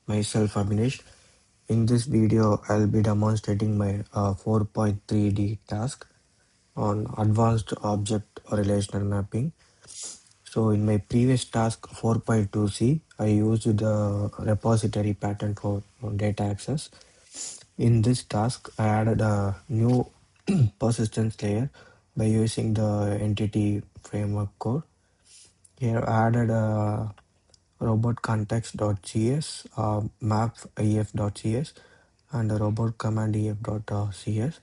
myself Abhinesh. In this video, I'll be demonstrating my 4.3D task on advanced object relational mapping. So in my previous task 4.2C, I used the repository pattern for data access. In this task, I added a new persistence layer by using the entity framework code. Here I added a robot context.cs, map ef.cs, and a robot command ef.cs.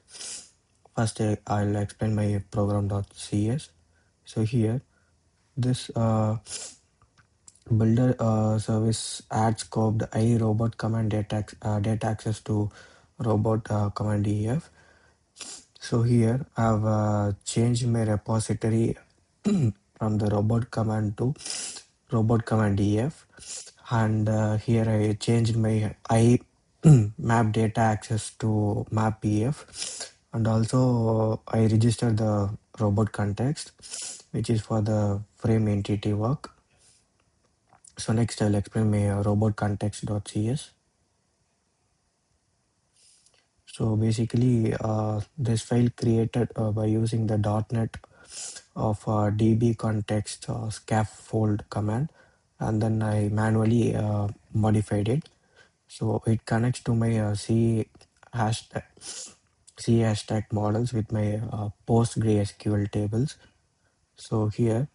First, I'll explain my program.cs. So here, this builder service adds scoped iRobot command data access to robot command ef. So here, I've changed my repository from the robot command to robot command ef, and here I changed my I map data access to map ef, and also I registered the robot context, which is for the frame entity work. So next I'll explain my robot context.cs. So basically this file created by using the .NET of db context scaffold command, and then I manually modified it. So it connects to my C hashtag models with my PostgreSQL tables. So here,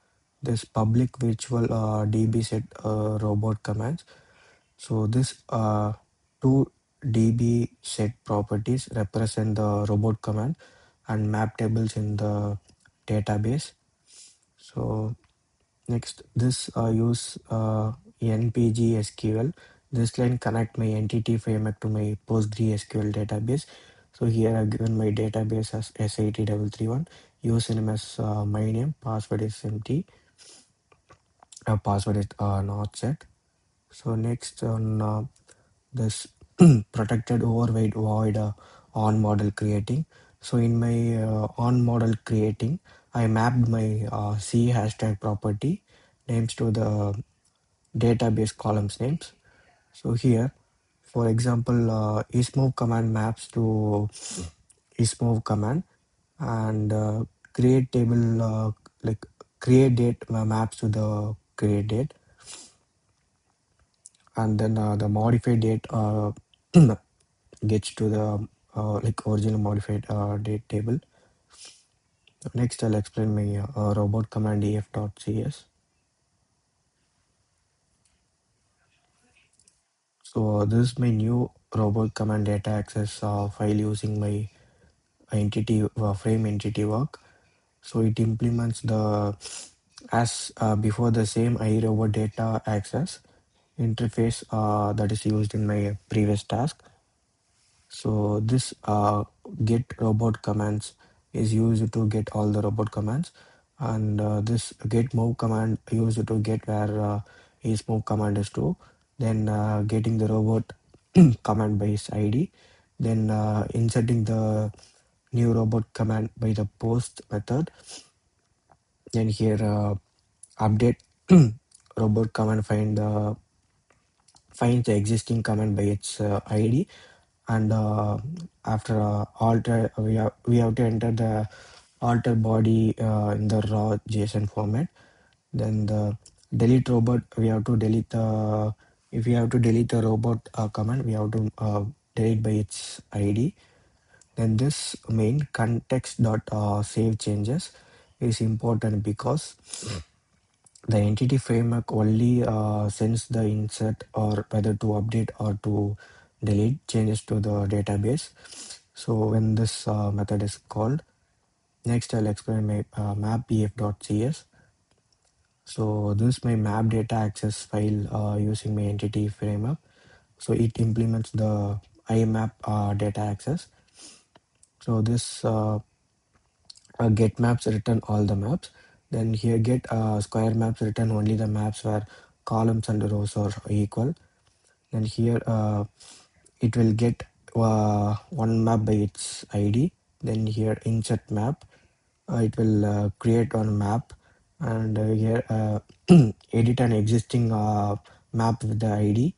this public virtual DB set robot commands. So this two DB set properties represent the robot command and map tables in the database. So next, this use NPG SQL. This line connect my entity framework to my PostgreSQL database. So here I've given my database as S80331. Username as my name, password is empty, password is not set. So next on this protected override void on model creating. So in my on model creating, I mapped my C hashtag property names to the database columns names. So here, for example, ismove command maps to ismove command, and create table like create date maps to the create date, and then the modified date gets to the like original modified date table. Next, I'll explain my robot command ef.cs. So this is my new robot command data access file using my entity frame entity work. So it implements the as before the same iRobot data access interface that is used in my previous task. So this get robot commands is used to get all the robot commands, and this get move command used to get where his move command is to, then getting the robot command by its ID, then inserting the new robot command by the post method, then here update robot command finds the existing command by its ID, and after alter we have to enter the alter body in the raw JSON format. Then the delete robot, we have to delete the, if we have to delete the robot command, we have to delete by its ID. Then this main context dot save changes is important because the entity framework only sends the insert or whether to update or to delete changes to the database. So when this method is called, next I'll explain my map.pf.cs. So this is my map data access file using my entity framework. So it implements the IMAP data access. So this get maps return all the maps. Then here get square maps return only the maps where columns and rows are equal. Then here it will get one map by its ID. Then here insert map, it will create one map, and here edit an existing map with the ID,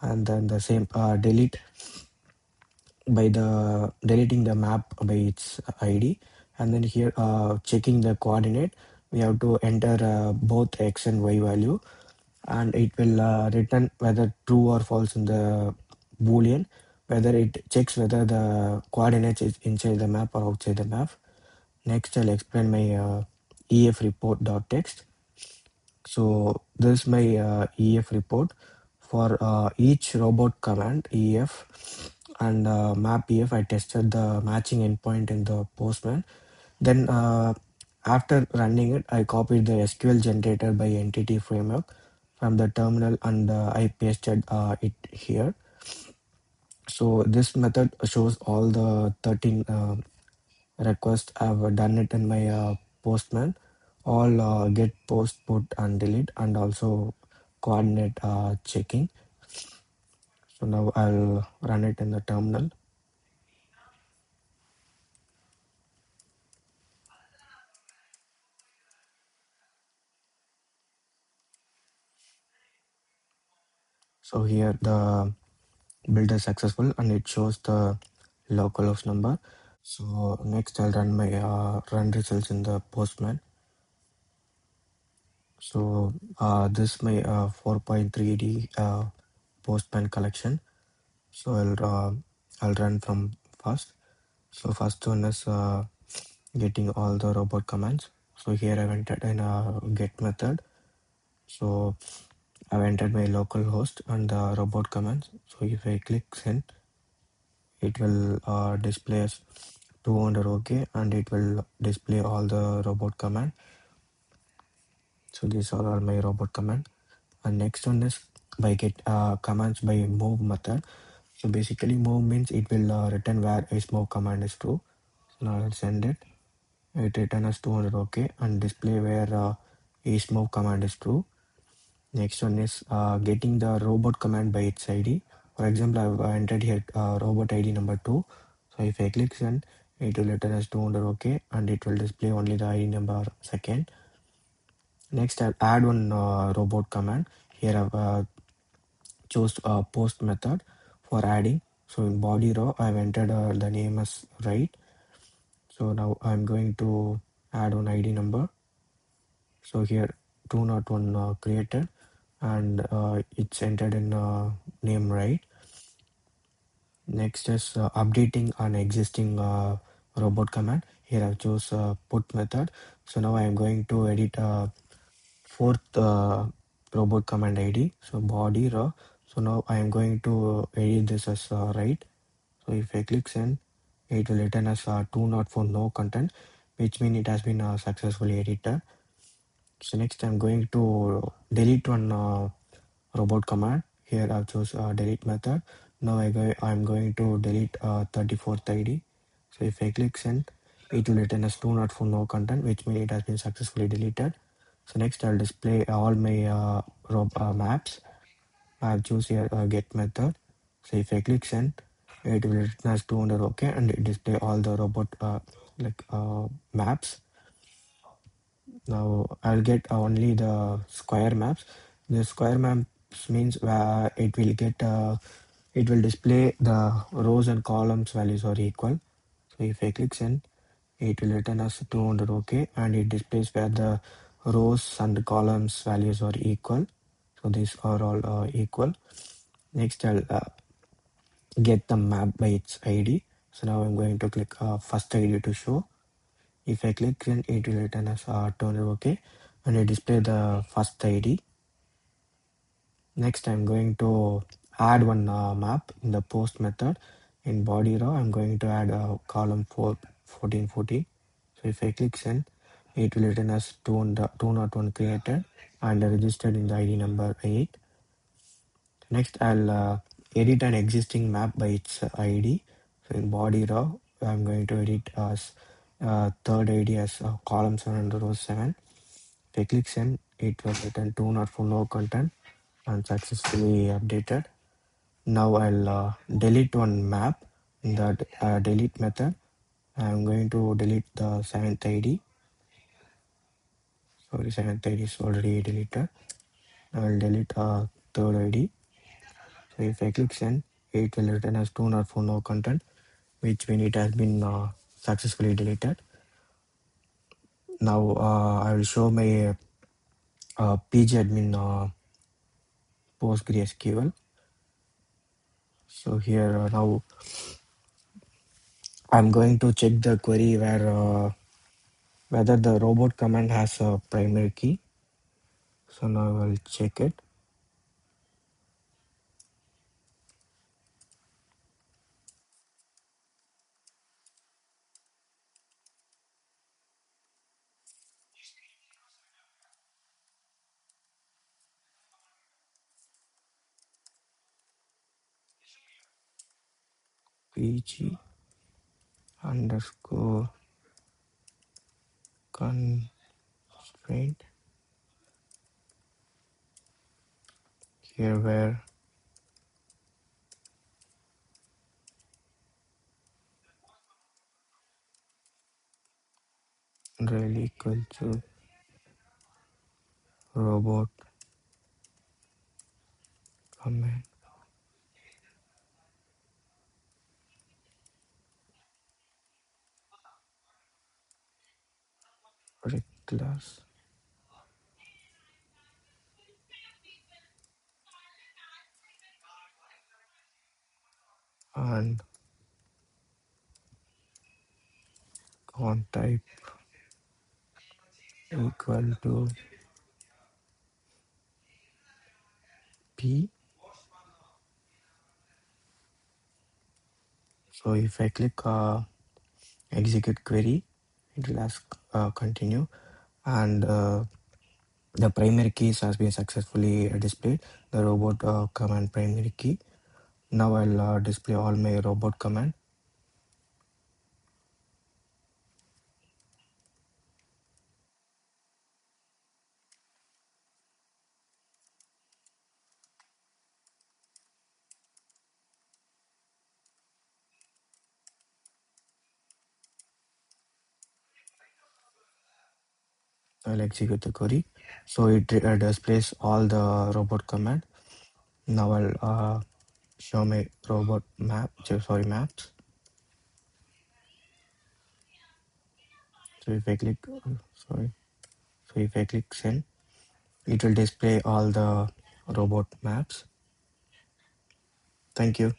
and then the same delete by the deleting the map by its ID, and then here checking the coordinate, we have to enter both x and y value, and it will return whether true or false in the boolean, whether it checks whether the coordinates is inside the map or outside the map. Next I'll explain my ef report dot text. So this is my EF report for each robot command EF and map EF. I tested the matching endpoint in the Postman. Then after running it, I copied the SQL generator by entity framework from the terminal, and I pasted it here. So this method shows all the 13 request. I've done it in my Postman. All get, post, put, and delete, and also coordinate checking. So now I'll run it in the terminal. So here the build is successful and it shows the localhost number. So next I'll run my run results in the Postman. So this my 4.3D Postman collection. So I'll run from first. So first one is getting all the robot commands. So here I've entered in a get method. So I've entered my local host and the robot commands. So if I click send, it will display as 200 OK, and it will display all the robot command. So these are all my robot command. And next one is by get commands by move method. So basically move means it will return where a move command is true. So now I'll send it. It return as 200 OK and display where is move command is true. Next one is getting the robot command by its ID. For example, I've entered here robot ID number 2. So if I click send, it will return as 200 OK, and it will display only the ID number second. Next, I'll add one robot command. Here I've chose post method for adding. So in body row, I've entered the name as right. So now I'm going to add one ID number. So here 201 created, and it's entered in name right. Next is updating an existing robot command. Here I've chose put method. So now I am going to edit fourth robot command ID. So body raw. So now I am going to edit this as right. So if I click send, it will return as 204 no content, which means it has been successfully edited. So next I'm going to delete one robot command. Here I've chose delete method. Now I'm going to delete 34th ID. So if I click send, it will return as 204 no content, which means it has been successfully deleted. So next I'll display all my maps. I'll choose here get method. So if I click send, it will return as 200 OK, and it display all the robot maps. Now I'll get only the square maps. The square maps means it will display the rows and columns values are equal. So if I click send, it will return us 200 OK, and it displays where the rows and columns values are equal. So these are all equal. Next I'll get the map by its ID. So now I'm going to click first ID to show. If I click, then it will return as 200 OK, and it display the first ID. Next I'm going to add one map in the post method. In body row I'm going to add a column 1440. So if I click send, it will return as 201 created and registered in the ID number 8. Next I'll edit an existing map by its ID. So in body row I'm going to edit as third ID as column 7 and row 7. If I click send, it was written 204 no content and successfully updated. Now I'll delete one map in the delete method. I'm going to delete the 7th ID. Sorry, 7th ID is already deleted. I will delete third ID. So if I click send, it will return as two not for no content, which means it has been successfully deleted. Now I will show my pgadmin PostgreSQL. So here now I'm going to check the query where whether the robot command has a primary key. So now I will check it. pg underscore constraint here where really equal to robot command class and con type equal to p. So if I click execute query, it will ask continue, and the primary keys has been successfully displayed, the robot command primary key. Now I'll display all my robot command. I'll execute the query. So it displays all the robot command. Now I'll show my robot maps. So if I click, sorry, so if I click send, it will display all the robot maps. Thank you.